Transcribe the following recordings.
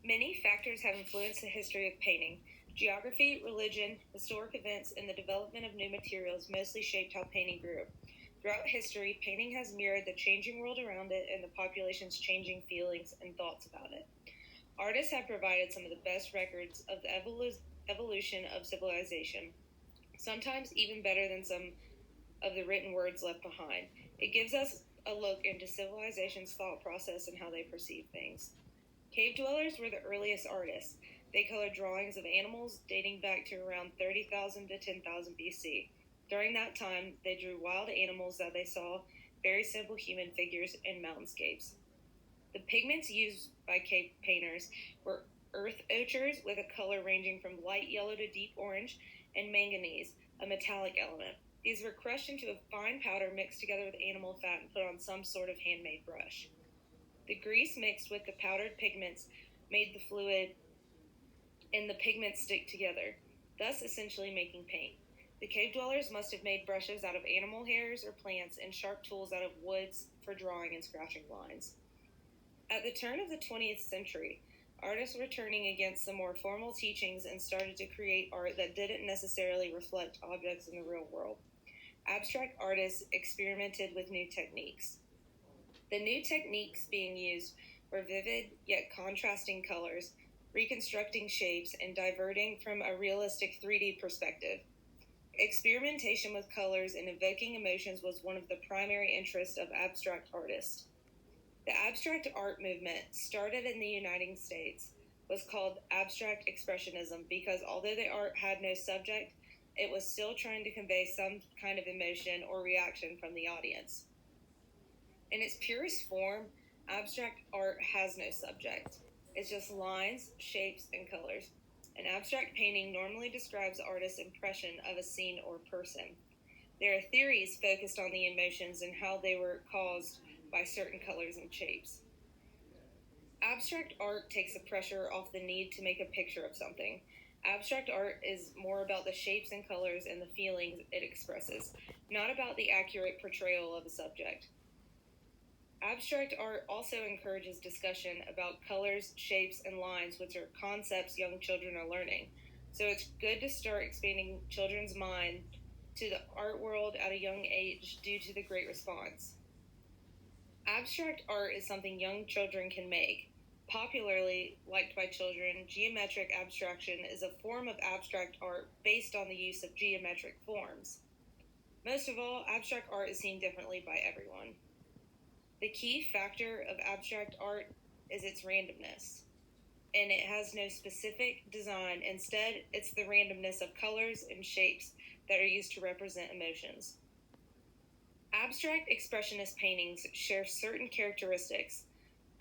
Many factors have influenced the history of painting. Geography, religion, historic events, and the development of new materials mostly shaped how painting grew. Throughout history, painting has mirrored the changing world around it and the population's changing feelings and thoughts about it. Artists have provided some of the best records of the evolution of civilization, sometimes even better than some of the written words left behind. It gives us a look into civilization's thought process and how they perceive things. Cave dwellers were the earliest artists. They colored drawings of animals dating back to around 30,000 to 10,000 BC. During that time, they drew wild animals that they saw, very simple human figures, and mountainscapes. The pigments used by cave painters were earth ochres with a color ranging from light yellow to deep orange, and manganese, a metallic element. These were crushed into a fine powder mixed together with animal fat and put on some sort of handmade brush. The grease mixed with the powdered pigments made the fluid and the pigments stick together, thus essentially making paint. The cave dwellers must have made brushes out of animal hairs or plants and sharp tools out of woods for drawing and scratching lines. At the turn of the 20th century, artists were turning against the more formal teachings and started to create art that didn't necessarily reflect objects in the real world. Abstract artists experimented with new techniques. The new techniques being used were vivid yet contrasting colors, reconstructing shapes, and diverting from a realistic 3D perspective. Experimentation with colors and evoking emotions was one of the primary interests of abstract artists. The abstract art movement, started in the United States, was called abstract expressionism because although the art had no subject, it was still trying to convey some kind of emotion or reaction from the audience. In its purest form, abstract art has no subject. It's just lines, shapes, and colors. An abstract painting normally describes the artist's impression of a scene or person. There are theories focused on the emotions and how they were caused by certain colors and shapes. Abstract art takes the pressure off the need to make a picture of something. Abstract art is more about the shapes and colors and the feelings it expresses, not about the accurate portrayal of a subject. Abstract art also encourages discussion about colors, shapes, and lines, which are concepts young children are learning. So it's good to start expanding children's mind to the art world at a young age due to the great response. Abstract art is something young children can make. Popularly liked by children, geometric abstraction is a form of abstract art based on the use of geometric forms. Most of all, abstract art is seen differently by everyone. The key factor of abstract art is its randomness, and it has no specific design. Instead, it's the randomness of colors and shapes that are used to represent emotions. Abstract expressionist paintings share certain characteristics.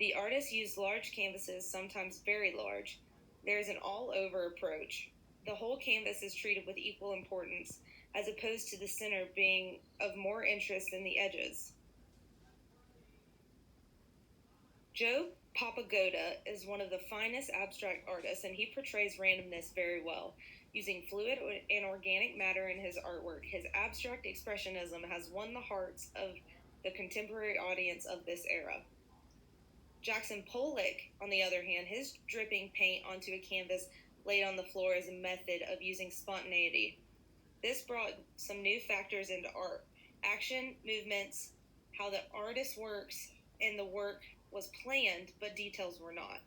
The artists use large canvases, sometimes very large. There is an all-over approach. The whole canvas is treated with equal importance, as opposed to the center being of more interest than the edges. Joe Papagoda is one of the finest abstract artists, and he portrays randomness very well. Using fluid and organic matter in his artwork, his abstract expressionism has won the hearts of the contemporary audience of this era. Jackson Pollock, on the other hand, his dripping paint onto a canvas laid on the floor is a method of using spontaneity. This brought some new factors into art: action, movements, how the artist works, and the work was planned, but details were not.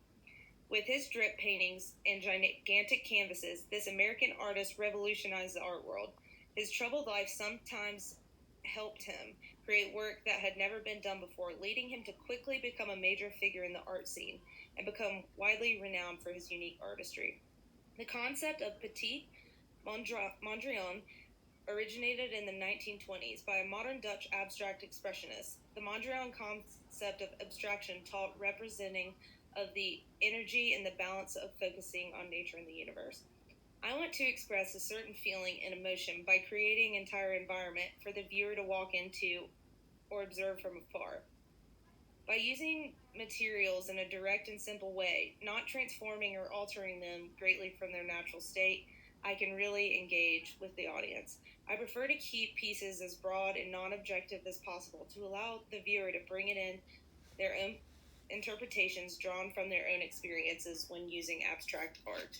With his drip paintings and gigantic canvases, this American artist revolutionized the art world. His troubled life sometimes helped him create work that had never been done before, leading him to quickly become a major figure in the art scene and become widely renowned for his unique artistry. The concept of Petit Mondrian originated in the 1920s by a modern Dutch abstract expressionist. The Mondrian concept of abstraction taught representing of the energy and the balance of focusing on nature and the universe. I want to express a certain feeling and emotion by creating an entire environment for the viewer to walk into or observe from afar. By using materials in a direct and simple way, not transforming or altering them greatly from their natural state, I can really engage with the audience. I prefer to keep pieces as broad and non-objective as possible to allow the viewer to bring it in their own interpretations drawn from their own experiences when using abstract art.